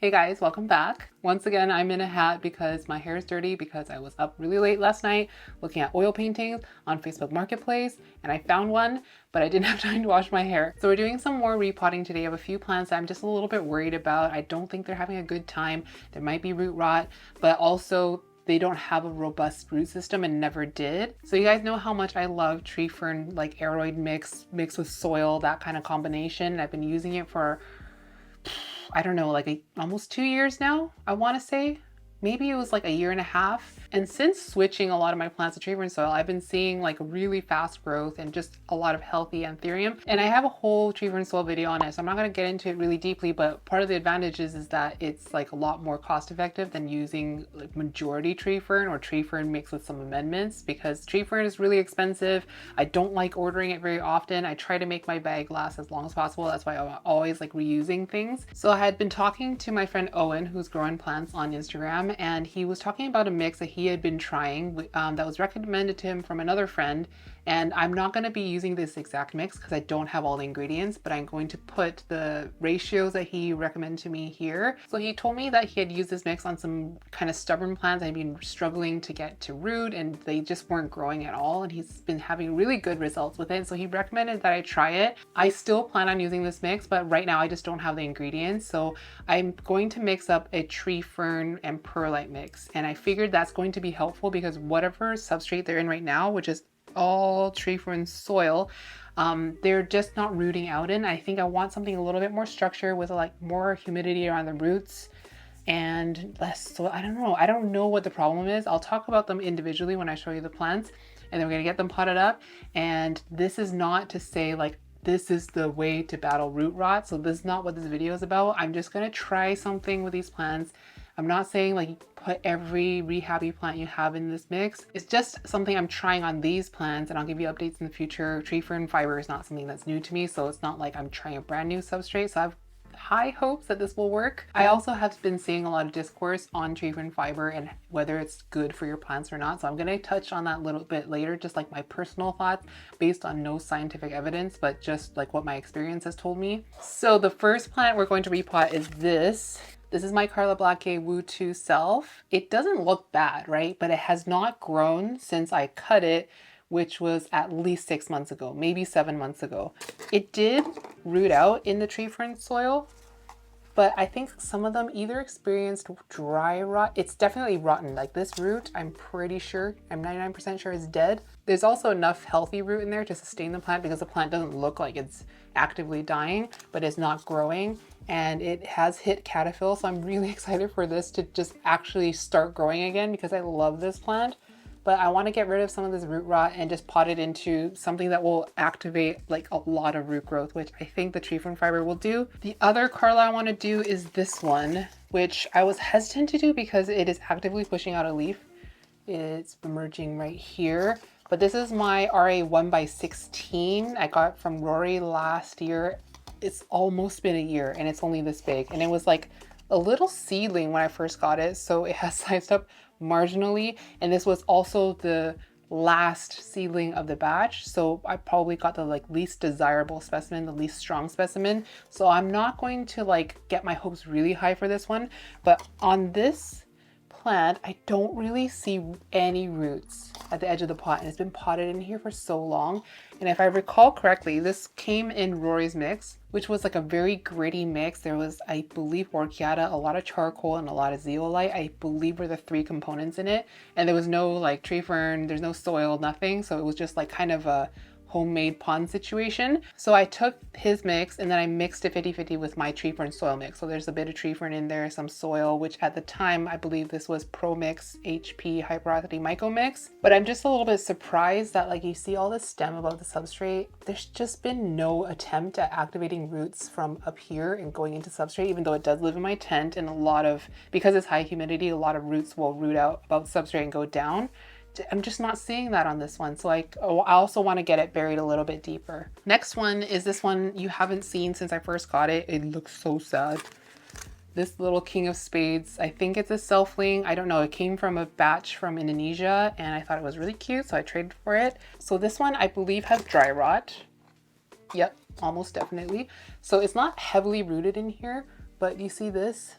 Hey guys, welcome back. Once again, I'm in a hat because my hair is dirty because I was up really late last night looking at oil paintings on Facebook Marketplace and I found one, but I didn't have time to wash my hair. So we're doing some more repotting today. I have a few plants that I'm just a little bit worried about. I don't think they're having a good time. There might be root rot, but also they don't have a robust root system and never did. So you guys know how much I love tree fern, like aeroid mixed with soil, that kind of combination. I've been using it for I don't know, like almost 2 years now, I want to say. Maybe it was like a year and a half. And since switching a lot of my plants to tree fern soil, I've been seeing like really fast growth and just a lot of healthy anthurium. And I have a whole tree fern soil video on it, so I'm not going to get into it really deeply, but part of the advantages is that it's like a lot more cost effective than using like majority tree fern or tree fern mixed with some amendments, because tree fern is really expensive. I don't like ordering it very often. I try to make my bag last as long as possible. That's why I'm always like reusing things. So I had been talking to my friend Owen, who's growing plants on Instagram, and he was talking about a mix that he had been trying that was recommended to him from another friend. And I'm not going to be using this exact mix because I don't have all the ingredients, but I'm going to put the ratios that he recommended to me here. So he told me that he had used this mix on some kind of stubborn plants I've been struggling to get to root and they just weren't growing at all, and he's been having really good results with it. So he recommended that I try it. I still plan on using this mix, but right now I just don't have the ingredients. So I'm going to mix up a tree fern and perlite mix, and I figured that's going to be helpful because whatever substrate they're in right now, which is all tree fern soil, they're just not rooting out in. I think I want something a little bit more structure with like more humidity around the roots and less soil. I don't know what the problem is. I'll talk about them individually when I show you the plants, and then we're gonna get them potted up. And this is not to say like this is the way to battle root rot. So this is not what this video is about. I'm just gonna try something with these plants. I'm not saying like put every rehabby plant you have in this mix. It's just something I'm trying on these plants, and I'll give you updates in the future. Tree fern fiber is not something that's new to me, so it's not like I'm trying a brand new substrate. So I've high hopes that this will work. I also have been seeing a lot of discourse on tree fern fiber and whether it's good for your plants or not. So I'm going to touch on that a little bit later, just like my personal thoughts based on no scientific evidence, but just like what my experience has told me. So the first plant we're going to repot is this. This is my Carla Blacke Wu 2 Self. It doesn't look bad, right? But it has not grown since I cut it, which was at least 6 months ago, maybe 7 months ago. It did root out in the tree fern soil, but I think some of them either experienced dry rot. It's definitely rotten. Like this root, I'm pretty sure, I'm 99% sure is dead. There's also enough healthy root in there to sustain the plant because the plant doesn't look like it's actively dying, but it's not growing. And it has hit caterpillar, so I'm really excited for this to just actually start growing again because I love this plant. But I want to get rid of some of this root rot and just pot it into something that will activate like a lot of root growth, which I think the tree fern fiber will do. The other Carla I want to do is this one, which I was hesitant to do because it is actively pushing out a leaf. It's emerging right here. But this is my RA 1x16 I got from Rory last year. It's almost been a year and it's only this big. And it was like a little seedling when I first got it, so it has sized up marginally. And this was also the last seedling of the batch, so I probably got the like least desirable specimen, the least strong specimen. So I'm not going to like get my hopes really high for this one, but on this plant I don't really see any roots at the edge of the pot, and it's been potted in here for so long. And if I recall correctly, this came in Rory's mix, which was like a very gritty mix. There was, I believe, orchiata, a lot of charcoal, and a lot of zeolite, I believe were the 3 components in it. And there was no like tree fern, there's no soil, nothing. So it was just like kind of a homemade pond situation. So I took his mix and then I mixed it 50-50 with my tree fern soil mix. So there's a bit of tree fern in there, some soil, which at the time I believe this was Pro Mix HP High Porosity Myco Mix. But I'm just a little bit surprised that like you see all this stem above the substrate. There's just been no attempt at activating roots from up here and going into substrate, even though it does live in my tent, and a lot of, because it's high humidity, a lot of roots will root out above the substrate and go down. I'm just not seeing that on this one. So I also want to get it buried a little bit deeper. Next one is this one you haven't seen since I first got it. It looks so sad. This little King of Spades, I think it's a selfling. I don't know. It came from a batch from Indonesia and I thought it was really cute, so I traded for it. So this one I believe has dry rot. Yep, almost definitely. So it's not heavily rooted in here, but you see this?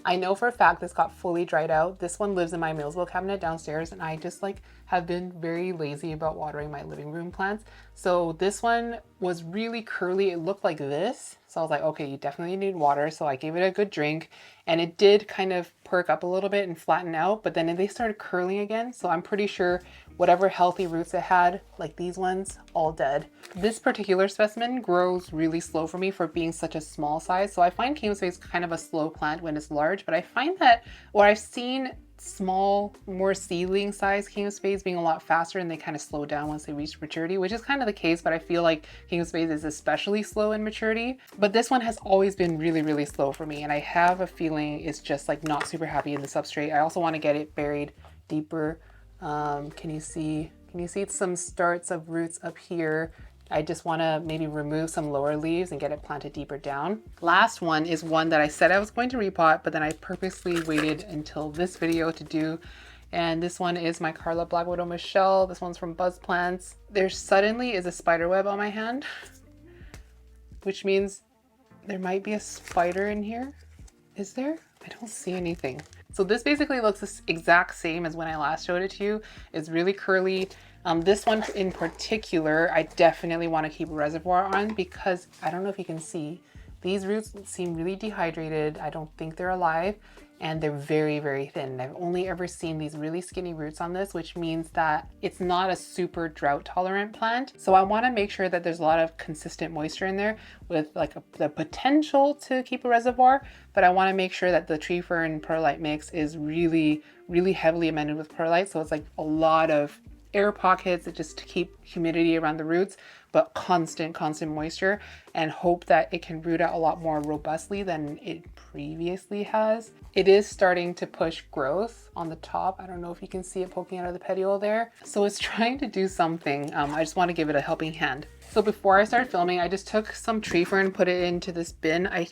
I know for a fact this got fully dried out. This one lives in my Millsville cabinet downstairs, and I just like have been very lazy about watering my living room plants. So this one was really curly. It looked like this. So I was like, okay, you definitely need water. So I gave it a good drink, and it did kind of perk up a little bit and flatten out, but then they started curling again. So I'm pretty sure whatever healthy roots it had, like these ones, all dead. This particular specimen grows really slow for me for being such a small size. So I find king of spades kind of a slow plant when it's large, but I find that, or I've seen small, more seedling size king of spades being a lot faster, and they kind of slow down once they reach maturity, which is kind of the case, but I feel like king of spades is especially slow in maturity. But this one has always been really, really slow for me, and I have a feeling it's just like not super happy in the substrate. I also want to get it buried deeper. Can you see some starts of roots up here? I just want to maybe remove some lower leaves and get it planted deeper down. Last one is one that I said I was going to repot, but then I purposely waited until this video to do. And this one is my Carla Black Widow Michelle. This one's from Buzz Plants. There suddenly is a spider web on my hand, which means there might be a spider in here. Is there? I don't see anything. So this basically looks the exact same as when I last showed it to you. It's really curly. This one in particular, I definitely want to keep a reservoir on because I don't know if you can see, these roots seem really dehydrated. I don't think they're alive, and they're very, very thin. I've only ever seen these really skinny roots on this, which means that it's not a super drought tolerant plant. So I want to make sure that there's a lot of consistent moisture in there with like the potential to keep a reservoir, but I want to make sure that the tree fern perlite mix is really, really heavily amended with perlite. So it's like a lot of air pockets just to keep humidity around the roots, but constant moisture, and hope that it can root out a lot more robustly than it previously has. It is starting to push growth on the top. I don't know if you can see it poking out of the petiole there. So it's trying to do something. I just want to give it a helping hand. So before I started filming, I just took some tree fern, put it into this bin. I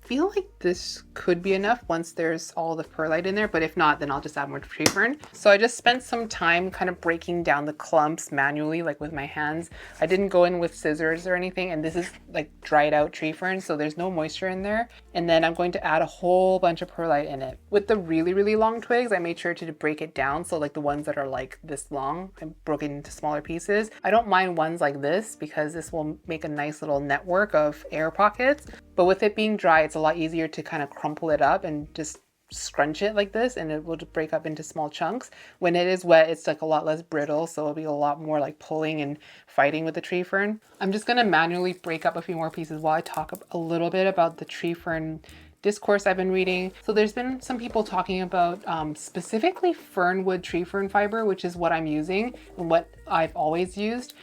feel like this could be enough once there's all the perlite in there, but if not, then I'll just add more tree fern. So I just spent some time kind of breaking down the clumps manually, like with my hands. I didn't go in with scissors or anything, and this is like dried out tree fern, so there's no moisture in there. And then I'm going to add a whole bunch of perlite in it. With the really, really long twigs, I made sure to break it down. So like the ones that are like this long, I broke it into smaller pieces. I don't mind ones like this because this will make a nice little network of air pockets. But with it being dry, it's a lot easier to kind of crumple it up and just scrunch it like this, and it will just break up into small chunks. When it is wet, it's like a lot less brittle, so it'll be a lot more like pulling and fighting with the tree fern. I'm just gonna manually break up a few more pieces while I talk a little bit about the tree fern discourse I've been reading. So there's been some people talking about specifically fernwood tree fern fiber, which is what I'm using and what I've always used.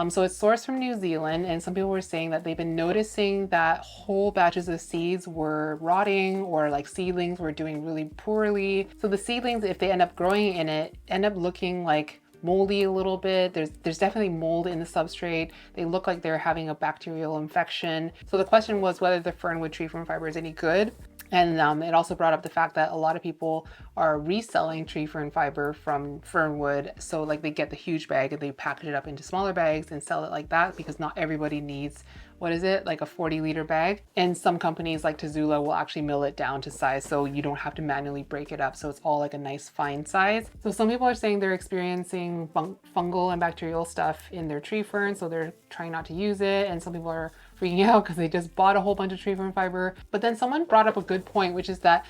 So it's sourced from New Zealand, and some people were saying that they've been noticing that whole batches of seeds were rotting, or like seedlings were doing really poorly. So the seedlings, if they end up growing in it, end up looking like moldy a little bit. There's definitely mold in the substrate. They look like they're having a bacterial infection. So the question was whether the fernwood tree fern fiber is any good. And it also brought up the fact that a lot of people are reselling tree fern fiber from fernwood. So like they get the huge bag and they package it up into smaller bags and sell it like that, because not everybody needs, what is it, like a 40-liter bag. And some companies like Tazula will actually mill it down to size, so you don't have to manually break it up. So it's all like a nice fine size. So some people are saying they're experiencing fungal and bacterial stuff in their tree fern, so they're trying not to use it. And some people are freaking out because they just bought a whole bunch of tree fern fiber. But then someone brought up a good point, which is that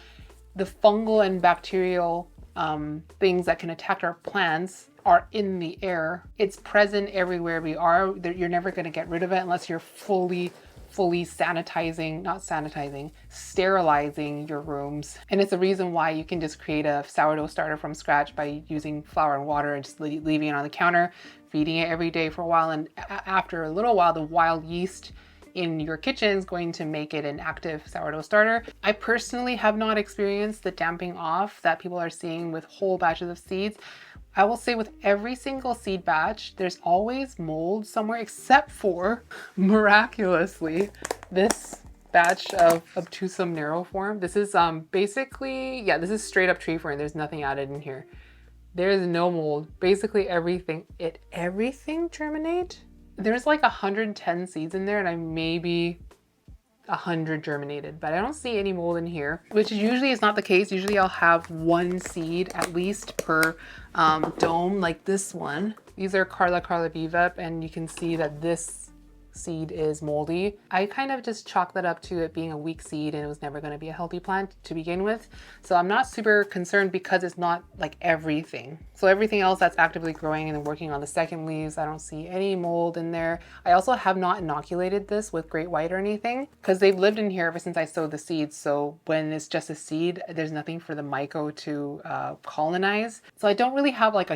the fungal and bacterial things that can attack our plants are in the air. It's present everywhere we are. You're never going to get rid of it unless you're fully sterilizing your rooms. And it's a reason why you can just create a sourdough starter from scratch by using flour and water and just leaving it on the counter, feeding it every day for a while. And after a little while, the wild yeast in your kitchen is going to make it an active sourdough starter. I personally have not experienced the damping off that people are seeing with whole batches of seeds. I will say with every single seed batch, there's always mold somewhere, except for, miraculously, this batch of obtusum narrow-form. This is basically, yeah, this is straight up tree fern. There's nothing added in here. There is no mold. Basically everything germinate. There's like 110 seeds in there, and I maybe 100 germinated, but I don't see any mold in here, which usually is not the case. Usually I'll have one seed at least per dome, like this one. These are Carla Viva, and you can see that this seed is moldy. I kind of just chalked that up to it being a weak seed and it was never going to be a healthy plant to begin with. So I'm not super concerned because it's not like everything. So everything else that's actively growing and working on the second leaves, I don't see any mold in there. I also have not inoculated this with great white or anything because they've lived in here ever since I sowed the seeds. So when it's just a seed, there's nothing for the myco to colonize. So I don't really have like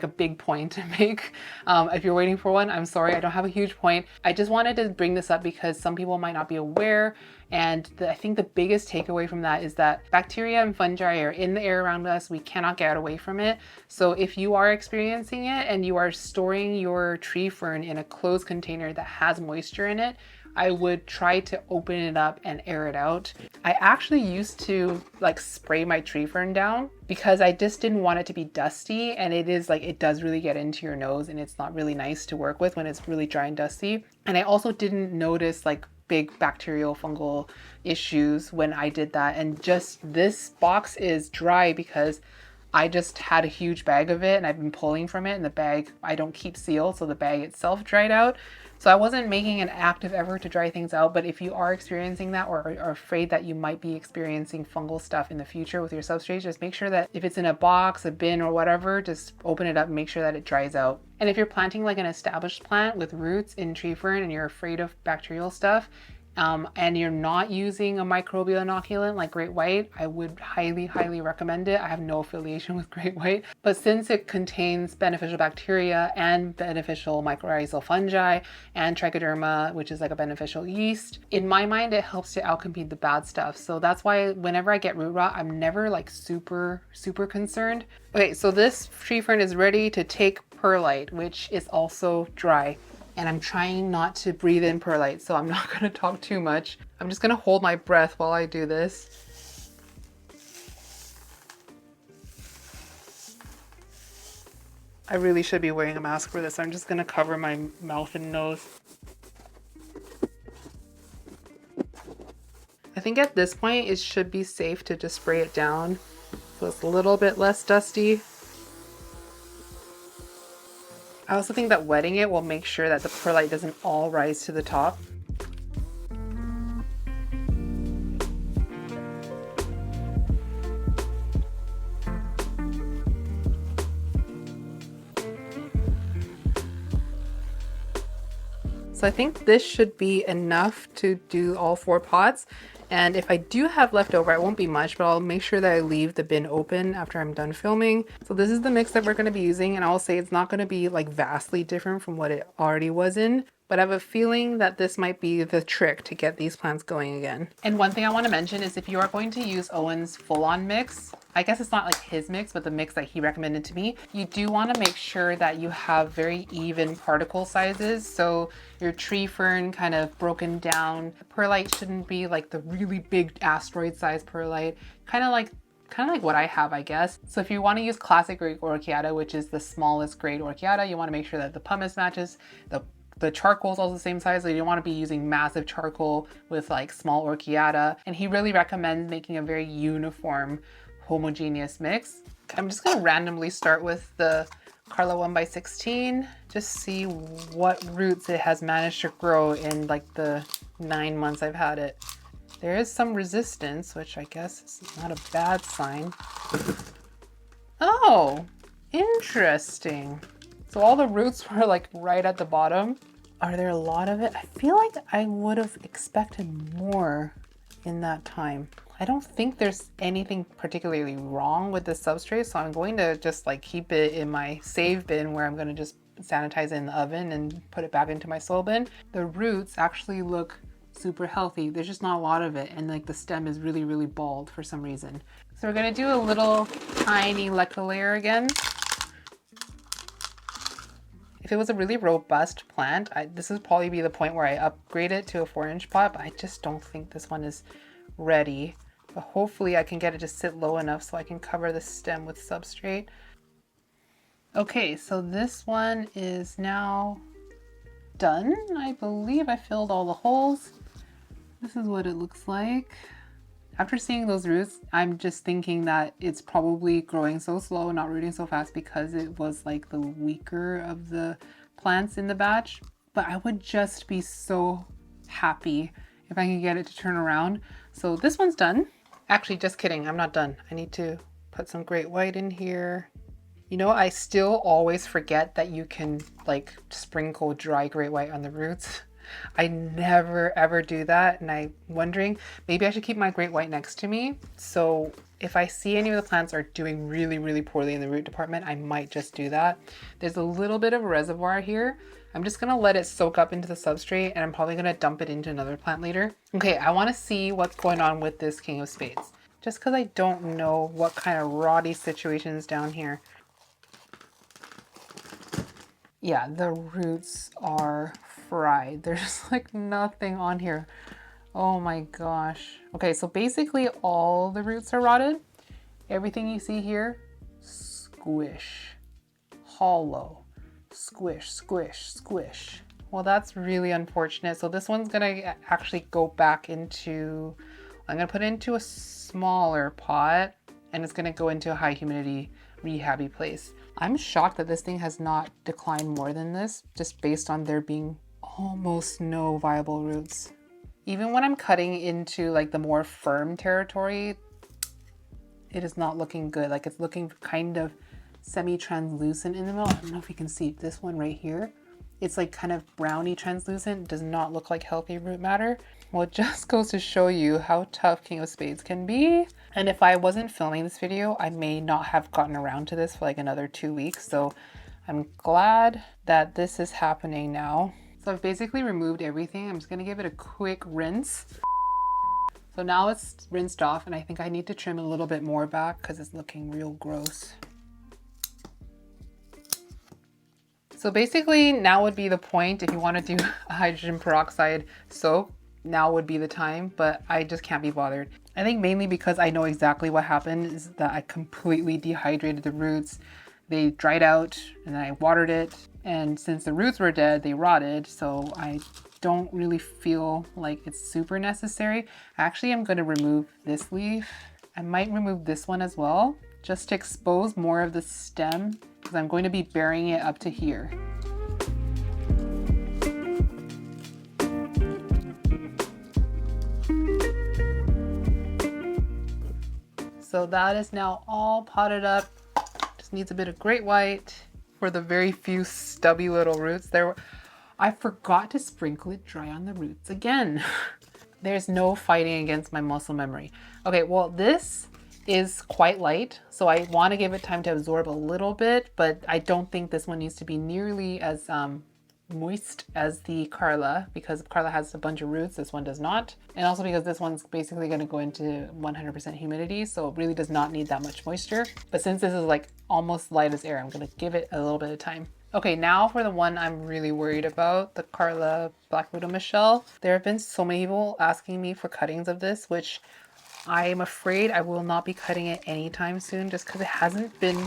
a big point to make. If you're waiting for one, I'm sorry, I don't have a huge point. I just wanted to bring this up because some people might not be aware. And I think the biggest takeaway from that is that bacteria and fungi are in the air around us. We cannot get away from it. So if you are experiencing it and you are storing your tree fern in a closed container that has moisture in it, I would try to open it up and air it out. I actually used to like spray my tree fern down because I just didn't want it to be dusty, and it does really get into your nose and it's not really nice to work with when it's really dry and dusty. And I also didn't notice like big bacterial fungal issues when I did that. And just this box is dry because I just had a huge bag of it and I've been pulling from it, and the bag I don't keep sealed, so the bag itself dried out. So I wasn't making an active effort to dry things out, but if you are experiencing that or are afraid that you might be experiencing fungal stuff in the future with your substrate, just make sure that if it's in a box, a bin, or whatever, just open it up and make sure that it dries out. And if you're planting like an established plant with roots in tree fern and you're afraid of bacterial stuff, and you're not using a microbial inoculant like Great White, I would highly, highly recommend it. I have no affiliation with Great White, but since it contains beneficial bacteria and beneficial mycorrhizal fungi and trichoderma, which is like a beneficial yeast, in my mind, it helps to outcompete the bad stuff. So that's why whenever I get root rot, I'm never like super, super concerned. Okay, so this tree fern is ready to take perlite, which is also dry. And I'm trying not to breathe in perlite, so I'm not going to talk too much. I'm just going to hold my breath while I do this. I really should be wearing a mask for this. I'm just going to cover my mouth and nose. I think at this point it should be safe to just spray it down so it's a little bit less dusty. I also think that wetting it will make sure that the perlite doesn't all rise to the top. So I think this should be enough to do all 4 pots. And if I do have leftover, it won't be much, but I'll make sure that I leave the bin open after I'm done filming. So this is the mix that we're going to be using, and I'll say it's not going to be like vastly different from what it already was in, but I have a feeling that this might be the trick to get these plants going again. And one thing I want to mention is if you are going to use Owen's full-on mix, I guess it's not like his mix, but the mix that he recommended to me, you do want to make sure that you have very even particle sizes. So your tree fern kind of broken down. Perlite shouldn't be like the really big asteroid sized perlite, kind of like what I have, I guess. So if you want to use classic Greek Orchiata, which is the smallest grade Orchiata, you want to make sure that the pumice matches, the charcoal is also the same size, so you don't want to be using massive charcoal with like small Orchiata. And he really recommends making a very uniform, homogeneous mix. I'm just going to randomly start with the Carla 1x16, just see what roots it has managed to grow in like the 9 months I've had it. There is some resistance, which I guess is not a bad sign. Oh, interesting. So all the roots were like right at the bottom. Are there a lot of it? I feel like I would have expected more in that time. I don't think there's anything particularly wrong with the substrate, so I'm going to just like keep it in my save bin where I'm going to just sanitize it in the oven and put it back into my soil bin. The roots actually look super healthy. There's just not a lot of it, and like the stem is really, really bald for some reason. So we're going to do a little tiny leca layer again. If it was a really robust plant, this would probably be the point where I upgrade it to a 4-inch pot, but I just don't think this one is ready. But hopefully I can get it to sit low enough so I can cover the stem with substrate. Okay, so this one is now done. I believe I filled all the holes. This is what it looks like. After seeing those roots, I'm just thinking that it's probably growing so slow, not rooting so fast because it was like the weaker of the plants in the batch. But I would just be so happy if I can get it to turn around. So this one's done. Actually, just kidding, I'm not done. I need to put some great white in here. You know, I still always forget that you can like sprinkle dry great white on the roots. I never ever do that, and I'm wondering maybe I should keep my great white next to me. So if I see any of the plants are doing really poorly in the root department, I might just do that. There's a little bit of a reservoir here. I'm just gonna let it soak up into the substrate, and I'm probably gonna dump it into another plant later. Okay, I wanna see what's going on with this King of Spades, just because I don't know what kind of rotty situation is down here. Yeah, the roots are fried. There's like nothing on here. Oh my gosh. Okay, so basically all the roots are rotted. Everything you see here, squish, hollow, squish, squish, squish. Well, that's really unfortunate. So this one's gonna actually go back into, I'm gonna put it into a smaller pot, and it's gonna go into a high humidity rehabby place. I'm shocked that this thing has not declined more than this, just based on there being almost no viable roots. Even when I'm cutting into like the more firm territory, it is not looking good. Like it's looking kind of semi-translucent in the middle. I don't know if you can see this one right here. It's like kind of browny translucent, does not look like healthy root matter. Well, it just goes to show you how tough King of Spades can be. And if I wasn't filming this video, I may not have gotten around to this for like another 2 weeks. So I'm glad that this is happening now. So I've basically removed everything. I'm just gonna give it a quick rinse. So now it's rinsed off, and I think I need to trim a little bit more back because it's looking real gross. So basically now would be the point if you want to do a hydrogen peroxide soak. Now would be the time, but I just can't be bothered. I think mainly because I know exactly what happened is that I completely dehydrated the roots. They dried out and then I watered it. And since the roots were dead, they rotted. So I don't really feel like it's super necessary. Actually, I'm going to remove this leaf. I might remove this one as well, just to expose more of the stem because I'm going to be burying it up to here. So that is now all potted up. Just needs a bit of great white for the very few stubby little roots. I forgot to sprinkle it dry on the roots again. There's no fighting against my muscle memory. Okay, well this is quite light, so I want to give it time to absorb a little bit, but I don't think this one needs to be nearly as moist as the Carla, because Carla has a bunch of roots, this one does not. And also because this one's basically going to go into 100% humidity, so it really does not need that much moisture. But since this is like almost light as air, I'm going to give it a little bit of time. Okay, now for the one I'm really worried about, the Carla Black Widow Michelle. There have been so many people asking me for cuttings of this, which I am afraid I will not be cutting it anytime soon, just because it hasn't been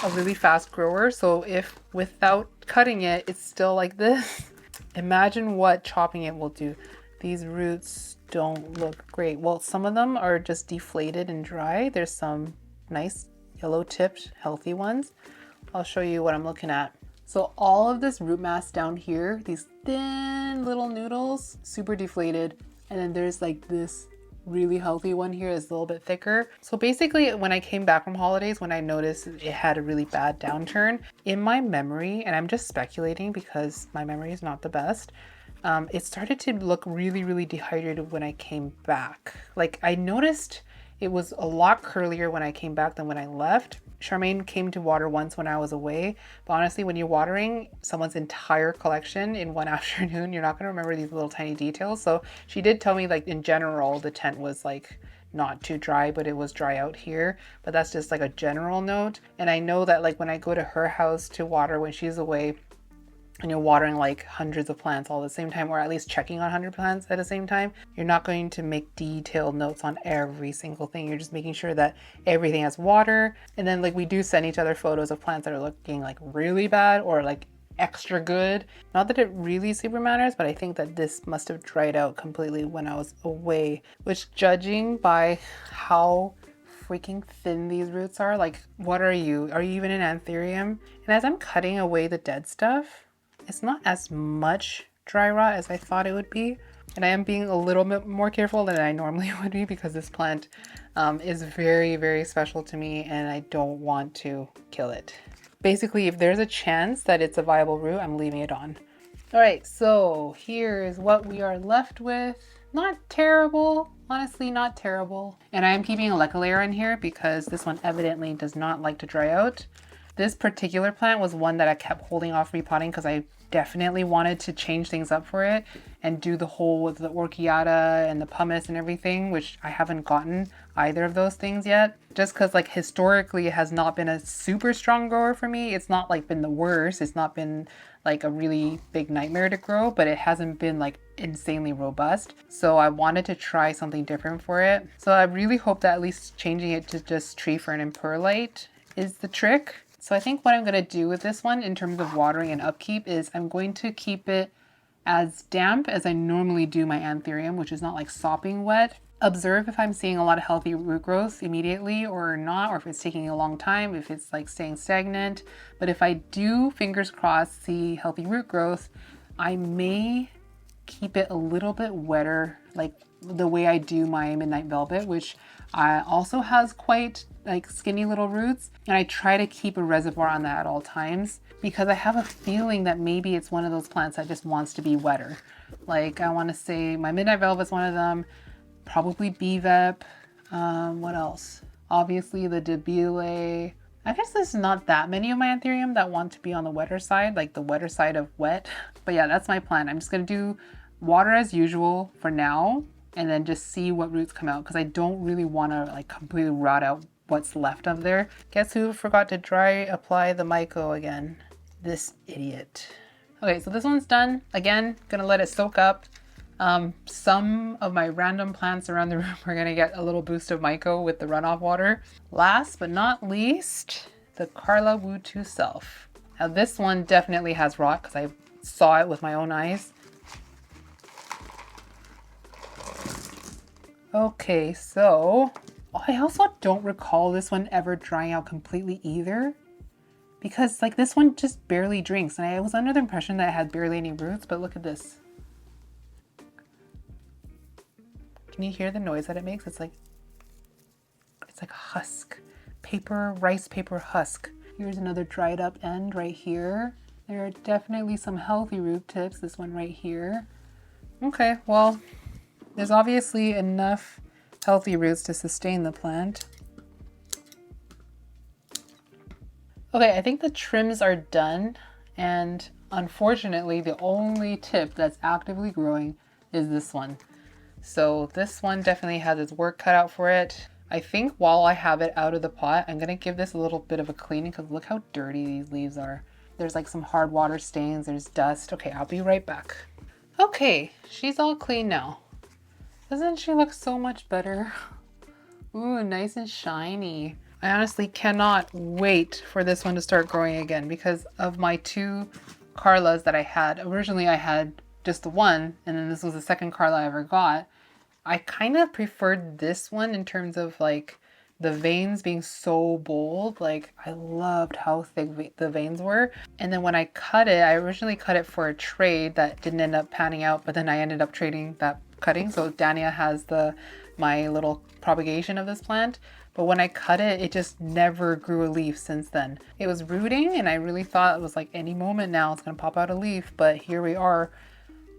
a really fast grower. So if without cutting it, it's still like this, imagine what chopping it will do. These roots don't look great. Well, some of them are just deflated and dry. There's some nice yellow tipped healthy ones. I'll show you what I'm looking at. So all of this root mass down here, these thin little noodles, super deflated. And then there's like this really healthy one here is a little bit thicker. So basically when I came back from holidays, when I noticed it had a really bad downturn, in my memory, and I'm just speculating because my memory is not the best, it started to look really dehydrated when I came back. Like I noticed it was a lot curlier when I came back than when I left. Charmaine came to water once when I was away, but honestly, when you're watering someone's entire collection in one afternoon, you're not going to remember these little tiny details. So she did tell me like in general, the tent was like not too dry, but it was dry out here. But that's just like a general note. And I know that like when I go to her house to water when she's away, and you're watering like hundreds of plants all at the same time, or at least checking on 100 plants at the same time, you're not going to make detailed notes on every single thing. You're just making sure that everything has water. And then like we do send each other photos of plants that are looking like really bad or like extra good. Not that it really super matters, but I think that this must have dried out completely when I was away, which judging by how freaking thin these roots are, like what are you? Are you even an anthurium? And as I'm cutting away the dead stuff, it's not as much dry rot as I thought it would be. And I am being a little bit more careful than I normally would be because this plant is very, very special to me and I don't want to kill it. Basically, if there's a chance that it's a viable root, I'm leaving it on. All right, so here's what we are left with. Not terrible, honestly not terrible. And I am keeping a leca layer in here because this one evidently does not like to dry out. This particular plant was one that I kept holding off repotting because I definitely wanted to change things up for it and do the whole with the orchiata and the pumice and everything, which I haven't gotten either of those things yet. Just because like historically it has not been a super strong grower for me. It's not like been the worst. It's not been like a really big nightmare to grow, but it hasn't been like insanely robust. So I wanted to try something different for it. So I really hope that at least changing it to just tree fern and perlite is the trick. So I think what I'm going to do with this one in terms of watering and upkeep is I'm going to keep it as damp as I normally do my anthurium, which is not like sopping wet. Observe if I'm seeing a lot of healthy root growth immediately or not, or if it's taking a long time, if it's like staying stagnant. But if I do, fingers crossed, see healthy root growth, I may keep it a little bit wetter, like the way I do my Midnight Velvet, which also has quite like skinny little roots. And I try to keep a reservoir on that at all times because I have a feeling that maybe it's one of those plants that just wants to be wetter. Like I want to say my Midnight Velvet's one of them, probably Bevep. What else? Obviously the Debile. I guess there's not that many of my anthurium that want to be on the wetter side, like the wetter side of wet. But yeah, that's my plan. I'm just gonna do water as usual for now and then just see what roots come out because I don't really want to like completely rot out what's left of there. Guess who forgot to dry apply the myco again? This idiot. Okay, so this one's done. Again, gonna let it soak up. Some of my random plants around the room are gonna get a little boost of myco with the runoff water. Last but not least, the Carla Wu 2 Self. Now this one definitely has rot because I saw it with my own eyes. Okay, so I also don't recall this one ever drying out completely either because like this one just barely drinks and I was under the impression that it had barely any roots, but look at this. Can you hear the noise that it makes? It's like a husk, rice paper husk. Here's another dried up end right here. There are definitely some healthy root tips, this one right here. Okay, well, there's obviously enough healthy roots to sustain the plant. Okay, I think the trims are done, and unfortunately the only tip that's actively growing is this one. So this one definitely has its work cut out for it. I think while I have it out of the pot, I'm gonna give this a little bit of a cleaning because look how dirty these leaves are. There's like some hard water stains, there's dust. Okay, I'll be right back. Okay, she's all clean now. Doesn't she look so much better? Ooh, nice and shiny. I honestly cannot wait for this one to start growing again because of my 2 Carlas that I had. Originally I had just the one, and then this was the second Carla I ever got. I kind of preferred this one in terms of like the veins being so bold. Like I loved how thick the veins were. And then when I cut it, I originally cut it for a trade that didn't end up panning out, but then I ended up trading that cutting. So Dania has my little propagation of this plant. But when I cut it, it just never grew a leaf since then. It was rooting and I really thought it was like any moment now it's gonna pop out a leaf, but here we are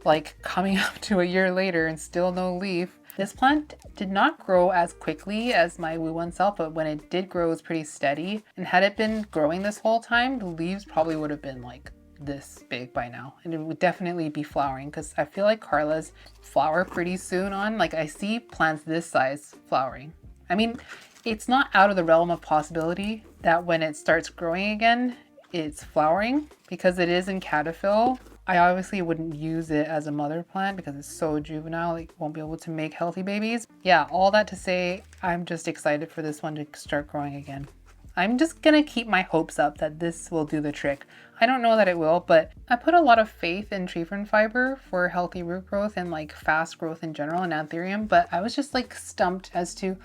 like coming up to a year later and still no leaf. This plant did not grow as quickly as my Wu 1 Self, but when it did grow, it was pretty steady. And had it been growing this whole time, the leaves probably would have been like this big by now. And it would definitely be flowering because I feel like Carlas flower pretty soon on. Like I see plants this size flowering. I mean, it's not out of the realm of possibility that when it starts growing again, it's flowering because it is in caterpillar. I obviously wouldn't use it as a mother plant because it's so juvenile, it won't be able to make healthy babies. Yeah, all that to say, I'm just excited for this one to start growing again. I'm just gonna keep my hopes up that this will do the trick. I don't know that it will, but I put a lot of faith in tree fern fiber for healthy root growth and like fast growth in general in anthurium, but I was just like stumped as to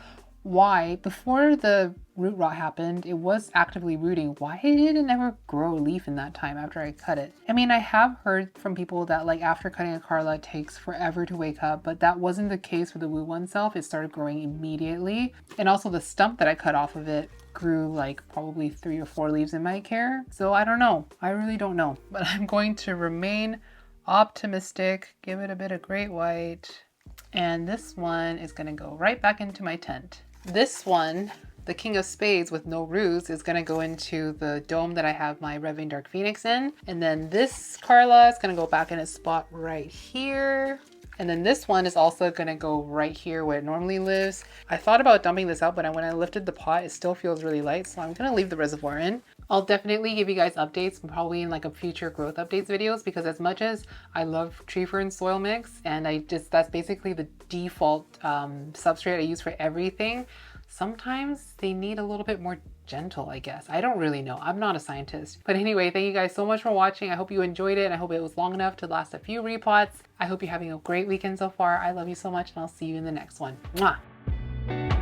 why, before the root rot happened, it was actively rooting. Why did it never grow a leaf in that time after I cut it? I mean, I have heard from people that like after cutting a Carla, it takes forever to wake up, but that wasn't the case for the Woo One self. It started growing immediately. And also the stump that I cut off of it grew like probably 3 or 4 leaves in my care. So I don't know. I really don't know. But I'm going to remain optimistic, give it a bit of great white. And this one is gonna go right back into my tent. This one, the King of Spades with no roots, is gonna go into the dome that I have my Red Vein Dark Phoenix in. And then this Carla is gonna go back in its spot right here. And then this one is also gonna go right here where it normally lives. I thought about dumping this out, but when I lifted the pot, it still feels really light. So I'm gonna leave the reservoir in. I'll definitely give you guys updates, probably in like a future growth updates videos, because as much as I love tree fern soil mix, and that's basically the default substrate I use for everything, sometimes they need a little bit more gentle, I guess. I don't really know. I'm not a scientist. But anyway, thank you guys so much for watching. I hope you enjoyed it. I hope it was long enough to last a few repots. I hope you're having a great weekend so far. I love you so much, and I'll see you in the next one. Mwah!